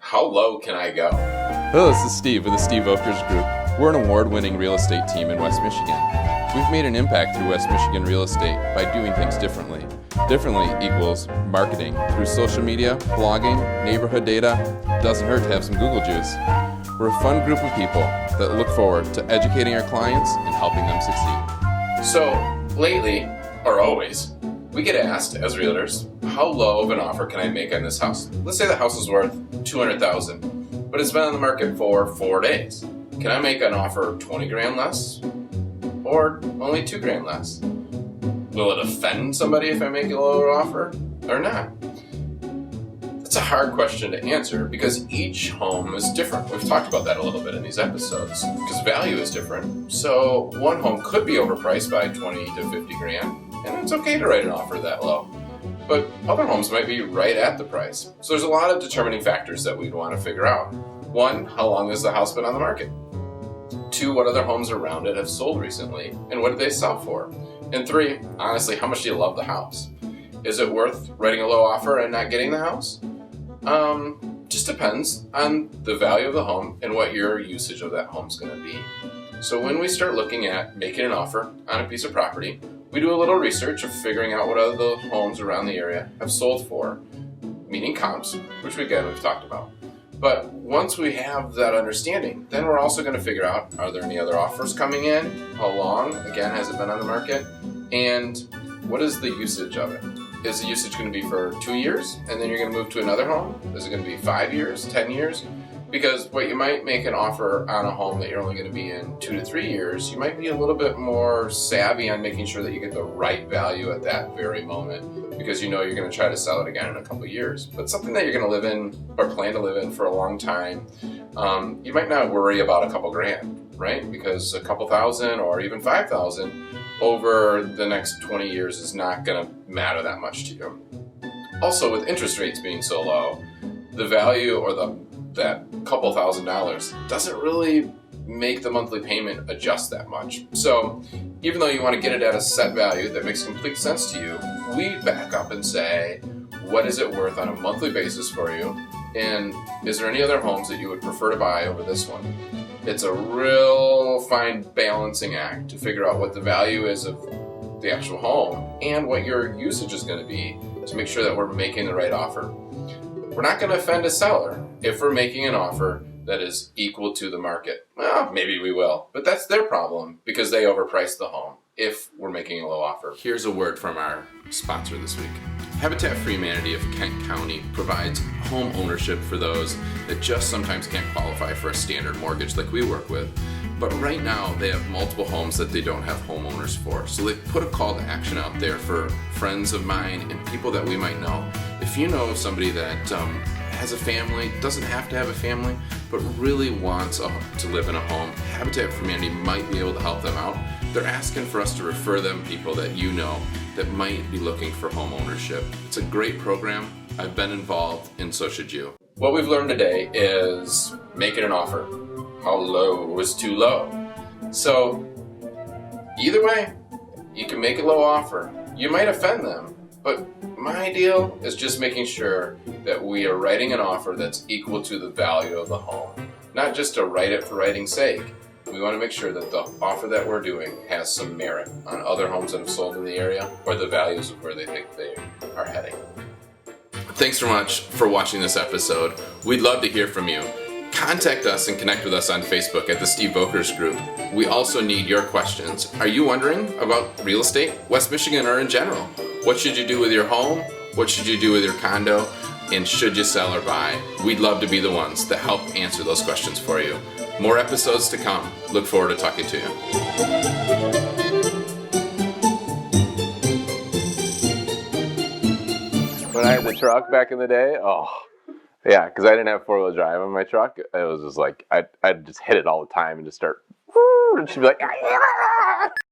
how low can I go? Hello, this is Steve with the Steve Volkers Group. We're an award-winning real estate team in West Michigan. We've made an impact through West Michigan real estate by doing things differently. Differently equals marketing through social media, blogging, neighborhood data. Doesn't hurt to have some Google juice. We're a fun group of people that look forward to educating our clients and helping them succeed. So, lately, or always, we get asked as realtors, how low of an offer can I make on this house? Let's say the house is worth $200,000, but it's been on the market for 4 days. Can I make an offer 20 grand less? Or only 2 grand less? Will it offend somebody if I make a lower offer or not? That's a hard question to answer because each home is different. We've talked about that a little bit in these episodes because value is different. So one home could be overpriced by 20 to 50 grand, and it's okay to write an offer that low. But other homes might be right at the price. So there's a lot of determining factors that we'd want to figure out. 1, how long has the house been on the market? 2, what other homes around it have sold recently, and what did they sell for? And 3, honestly, how much do you love the house? Is it worth writing a low offer and not getting the house? Just depends on the value of the home and what your usage of that home is going to be. So when we start looking at making an offer on a piece of property, we do a little research of figuring out what other homes around the area have sold for, meaning comps, which we've talked about. But once we have that understanding, then we're also going to figure out, are there any other offers coming in? How long, again, has it been on the market? And what is the usage of it? Is the usage going to be for 2 years, and then you're going to move to another home? Is it going to be 5 years, 10 years? Because what you might make an offer on a home that you're only going to be in 2 to 3 years, you might be a little bit more savvy on making sure that you get the right value at that very moment, because you know you're going to try to sell it again in a couple of years. But something that you're going to live in or plan to live in for a long time, you might not worry about a couple grand, right? Because a couple thousand or even 5,000 over the next 20 years is not going to matter that much to you. Also, with interest rates being so low, the value or that couple $1,000s doesn't really make the monthly payment adjust that much. So even though you want to get it at a set value that makes complete sense to you, we back up and say, what is it worth on a monthly basis for you? And is there any other homes that you would prefer to buy over this one? It's a real fine balancing act to figure out what the value is of the actual home and what your usage is going to be to make sure that we're making the right offer. We're not going to offend a seller if we're making an offer that is equal to the market. Well, maybe we will, but that's their problem because they overpriced the home if we're making a low offer. Here's a word from our sponsor this week. Habitat for Humanity of Kent County provides home ownership for those that just sometimes can't qualify for a standard mortgage like we work with. But right now they have multiple homes that they don't have homeowners for. So they put a call to action out there for friends of mine and people that we might know. If you know somebody that has a family, doesn't have to have a family, but really wants to live in a home, Habitat for Humanity might be able to help them out. They're asking for us to refer them people that you know that might be looking for home ownership. It's a great program. I've been involved, and so should you. What we've learned today is making an offer. How low was too low? So either way, you can make a low offer. You might offend them, but my deal is just making sure that we are writing an offer that's equal to the value of the home. Not just to write it for writing's sake. We want to make sure that the offer that we're doing has some merit on other homes that have sold in the area or the values of where they think they are heading. Thanks so much for watching this episode. We'd love to hear from you. Contact us and connect with us on Facebook at the Steve Volkers Group. We also need your questions. Are you wondering about real estate, West Michigan, or in general? What should you do with your home? What should you do with your condo? And should you sell or buy? We'd love to be the ones that help answer those questions for you. More episodes to come. Look forward to talking to you. When I had the truck back in the day, yeah, because I didn't have four-wheel drive on my truck. It was just like, I'd just hit it all the time and just start, and she'd be like,